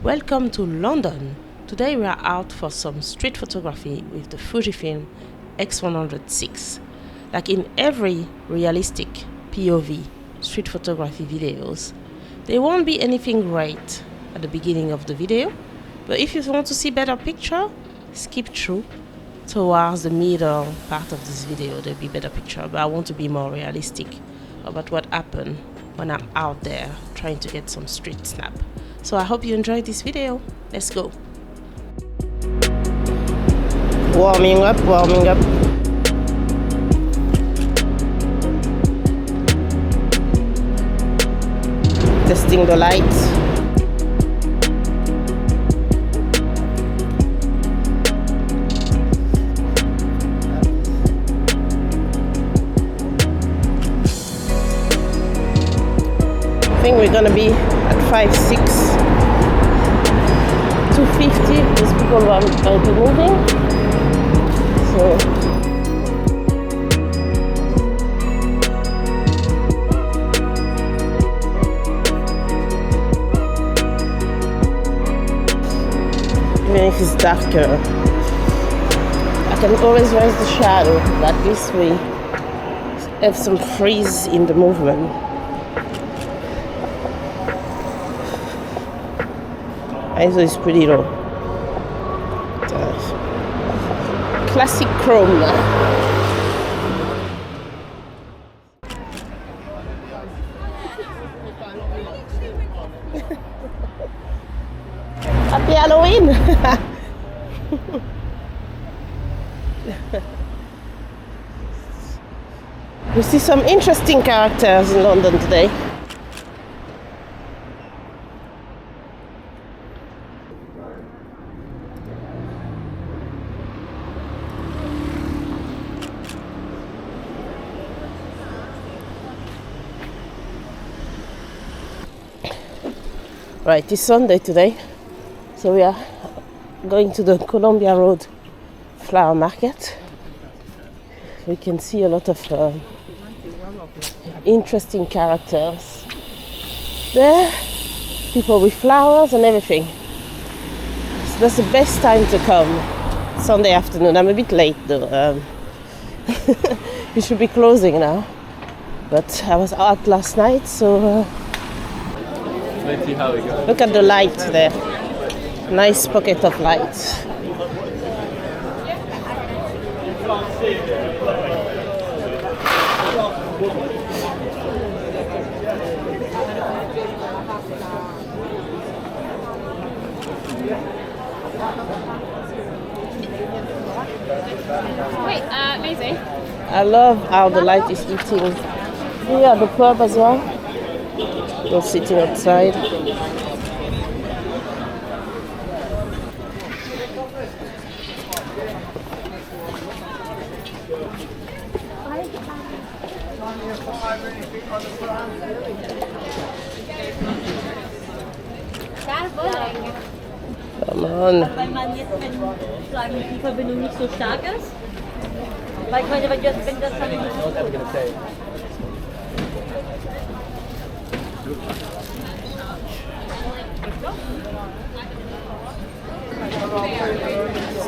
Welcome to London. Today we are out for some street photography with the Fujifilm X100VI. Like in every realistic POV street photography videos, there won't be anything great at the beginning of the video, but if you want to see better picture, skip through towards the middle part of this video. There'll be better picture, but I want to be more realistic about what happened when I'm out there trying to get some street snap. So I hope you enjoyed this video. Let's go. Warming up. Testing the lights. I think we're gonna be at 5'6", 250. These people will be moving. So even if it's darker, I can always raise the shadow. At least we have some freeze in the movement. ISO is pretty low. Classic chrome. Happy Halloween! We see some interesting characters in London today. Right, it's Sunday today, so we are going to the Columbia Road flower market. We can see a lot of interesting characters there, people with flowers and everything. So that's the best time to come, Sunday afternoon. I'm a bit late though. We should be closing now, but I was out last night, so let's see how it goes. look at the light there. Nice pocket of light. Wait, Maisie. I love how the light is hitting here at the pub as well. We're sitting outside. Come on. Weil man jetzt, wenn sozusagen die Verbindung nicht so stark ist, weil ich meine, wenn das dann nicht so gut ist.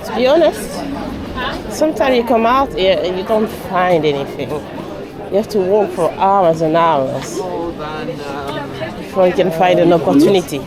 To be honest, sometimes you come out here and you don't find anything. You have to walk for hours and hours before you can find an opportunity.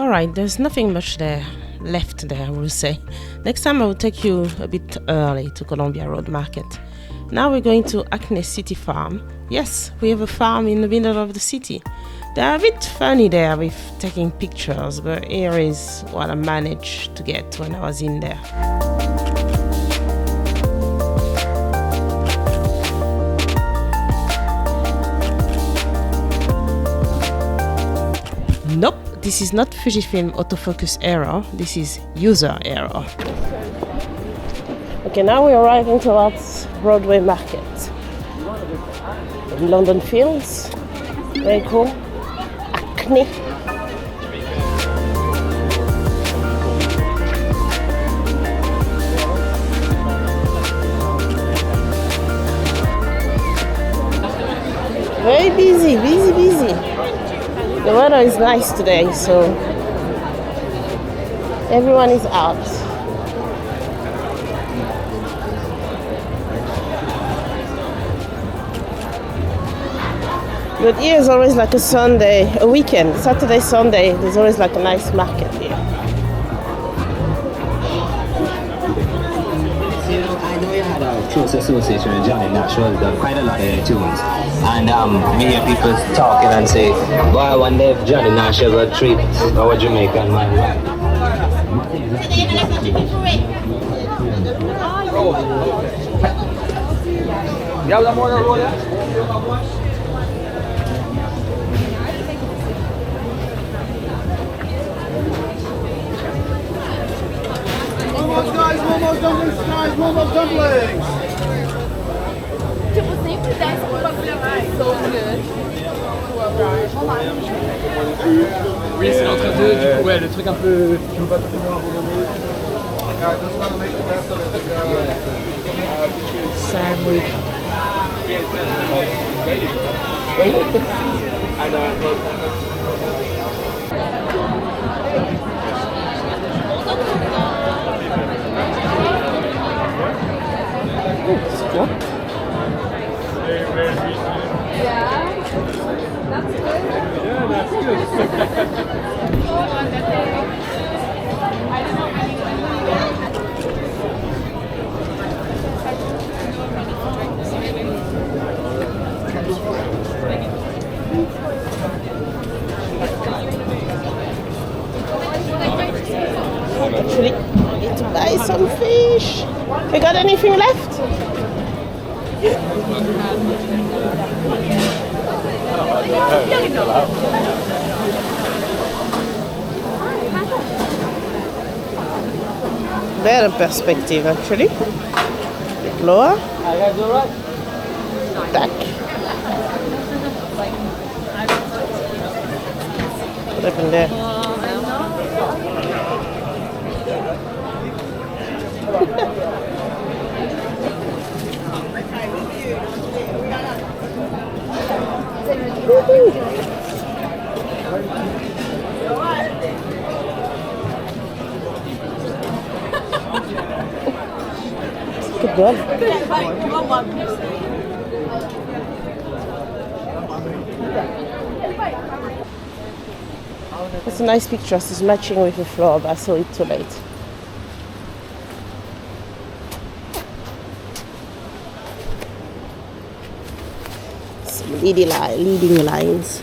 Alright, there's nothing much there. left there, I will say. Next time I will take you a bit early to Columbia Road Market. Now we're going to Hackney City Farm. Yes, we have a farm in the middle of the city. They're a bit funny there with taking pictures, but here is what I managed to get when I was in there. Nope, this is not Fujifilm autofocus error, this is user error. Okay, now we're arriving towards Broadway Market in London Fields. Very cool. Hackney. Very busy, busy. The weather is nice today, so everyone is out. But here is always like a Sunday, a weekend, Saturday, Sunday, there's always like a nice market here. I know you had a close association with Johnny Nashville, done quite a lot of tunes. And we hear people talking and say, well, I wonder if Johnny Nashville will treat our Jamaican man right. More dumplings! Tipo, sempre desce um bagulho a mais. So good. Oui, c'est l'entre-deux, du coup, ouais, le truc un peu. Tu veux pas te faire Sandwich. It's cool. Actually, I need to buy some fish. You got anything left? Better perspective actually. Bit lower. Tack. What happened there? Good job. It's a nice picture. It's matching with the floor, but I saw it too late. Some leading lines.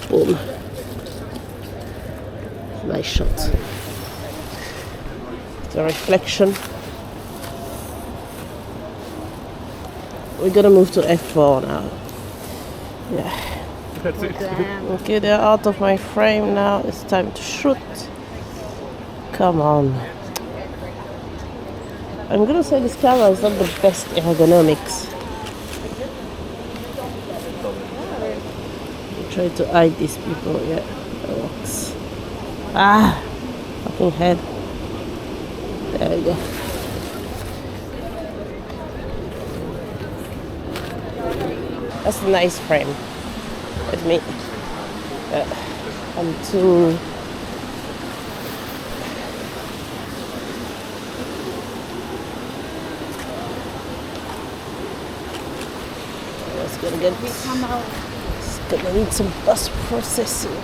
Boom. Nice shot. The reflection. We're gonna move to F4 now. Yeah. Okay, they're out of my frame now. It's time to shoot. Come on. I'm gonna say this camera is not the best ergonomics. Try to hide these people. Yeah, that works. Ah, fucking head. There we go. That's a nice frame. Admit. I'm too. It's gonna get. It's gonna need some post processing.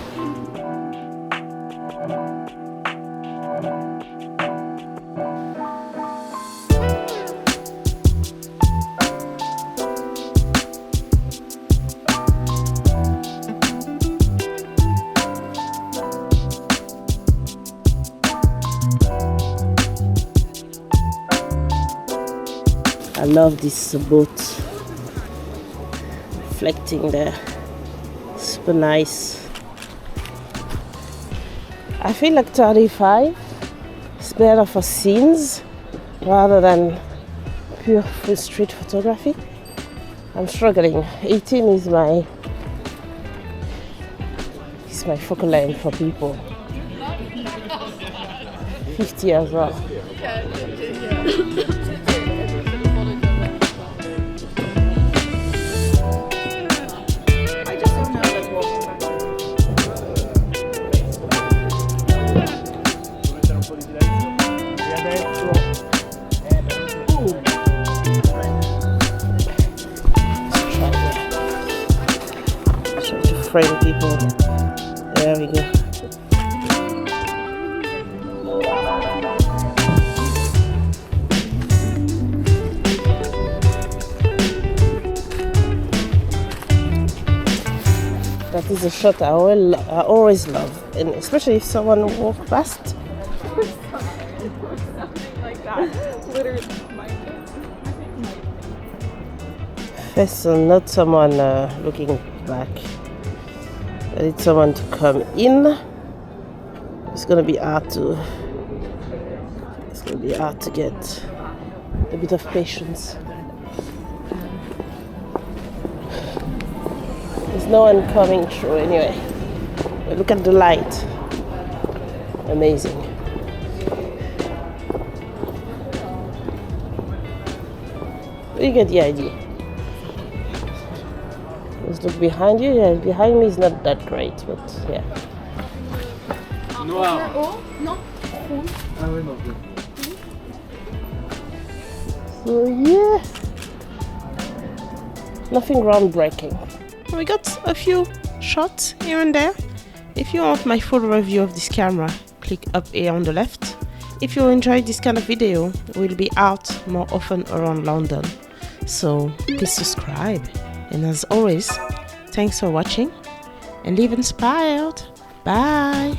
I love this boat reflecting there. Super nice. I feel like 35 is better for scenes rather than pure full street photography. I'm struggling. 18 is my focal length for people. 50 as well. Frame people. There we go. That is a shot I always love, and especially if someone walks past. Like that. Literally. First, not someone looking back. I need someone to come in. It's gonna be hard to get a bit of patience. There's no one coming through anyway. But look at the light. Amazing. You get the idea. Just look behind you. Yeah, behind me is not that great, but yeah. Noir. Non. Ah ouais, non. So yeah, nothing groundbreaking. We got a few shots here and there. If you want my full review of this camera, click up here on the left. If you enjoyed this kind of video, we'll be out more often around London. So please subscribe. And as always, thanks for watching and live inspired. Bye.